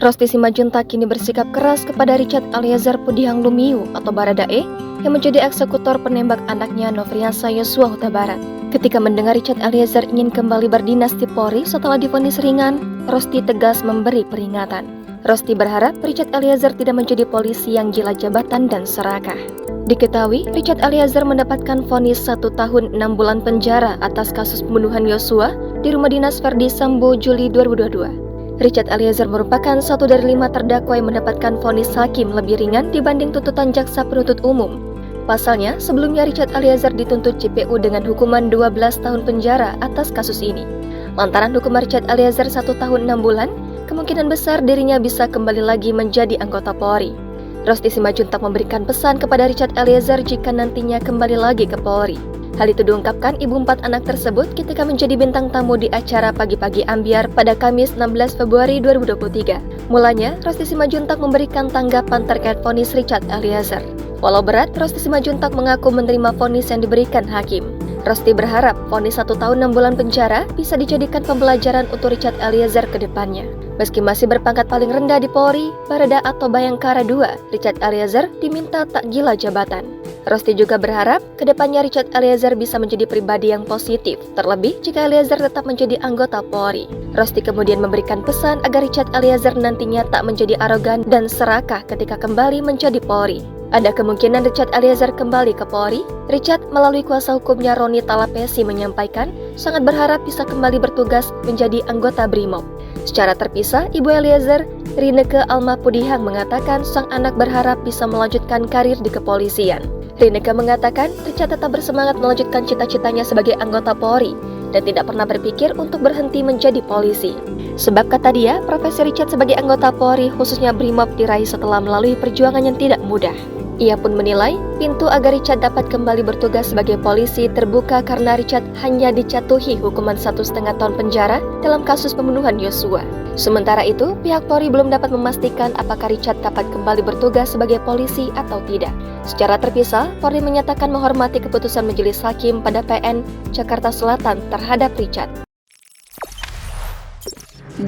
Rosti Simajuntak kini bersikap keras kepada Richard Eliezer Pudihang Lumiu atau Baradae yang menjadi eksekutor penembak anaknya Nofriansah Yosua Huta Barat. Ketika mendengar Richard Eliezer ingin kembali berdinas di Polri setelah divonis ringan, Rosti tegas memberi peringatan. Rosti berharap Richard Eliezer tidak menjadi polisi yang gila jabatan dan serakah. Diketahui, Richard Eliezer mendapatkan vonis 1 tahun 6 bulan penjara atas kasus pembunuhan Yosua di rumah dinas Verdi Sambo Juli 2022. Richard Eliezer merupakan satu dari 5 terdakwa yang mendapatkan vonis hakim lebih ringan dibanding tuntutan jaksa penuntut umum. Pasalnya, sebelumnya Richard Eliezer dituntut JPU dengan hukuman 12 tahun penjara atas kasus ini. Lantaran hukuman Richard Eliezer 1 tahun 6 bulan, kemungkinan besar dirinya bisa kembali lagi menjadi anggota Polri. Rosti Simajuntak memberikan pesan kepada Richard Eliezer jika nantinya kembali lagi ke Polri. Hal itu diungkapkan ibu 4 anak tersebut ketika menjadi bintang tamu di acara Pagi-Pagi Ambiar pada Kamis 16 Februari 2023. Mulanya, Rosti Simajuntak memberikan tanggapan terkait vonis Richard Eliezer. Walau berat, Rosti Simajuntak mengaku menerima vonis yang diberikan hakim. Rosti berharap vonis 1 tahun 6 bulan penjara bisa dijadikan pembelajaran untuk Richard Eliezer ke depannya. Meski masih berpangkat paling rendah di Polri, Barada atau Bayangkara II, Richard Eliezer diminta tak gila jabatan. Rosti juga berharap kedepannya Richard Eliezer bisa menjadi pribadi yang positif, terlebih jika Eliezer tetap menjadi anggota Polri. Rosti kemudian memberikan pesan agar Richard Eliezer nantinya tak menjadi arogan dan serakah ketika kembali menjadi Polri. Ada kemungkinan Richard Eliezer kembali ke Polri. Richard melalui kuasa hukumnya Roni Talapesi menyampaikan sangat berharap bisa kembali bertugas menjadi anggota BRIMOB. Secara terpisah, Ibu Eliezer, Rineke Alma Pudihang mengatakan sang anak berharap bisa melanjutkan karir di kepolisian. Rineke mengatakan Richard tetap bersemangat melanjutkan cita-citanya sebagai anggota Polri dan tidak pernah berpikir untuk berhenti menjadi polisi. Sebab kata dia, profesi Richard sebagai anggota Polri khususnya BRIMOB diraih setelah melalui perjuangan yang tidak mudah. Ia pun menilai pintu agar Richard dapat kembali bertugas sebagai polisi terbuka karena Richard hanya dicatuhi hukuman 1,5 tahun penjara dalam kasus pembunuhan Yosua. Sementara itu, pihak Polri belum dapat memastikan apakah Richard dapat kembali bertugas sebagai polisi atau tidak. Secara terpisah, Polri menyatakan menghormati keputusan Majelis Hakim pada PN Jakarta Selatan terhadap Richard.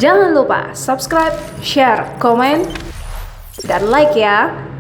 Jangan lupa subscribe, share, komen, dan like ya!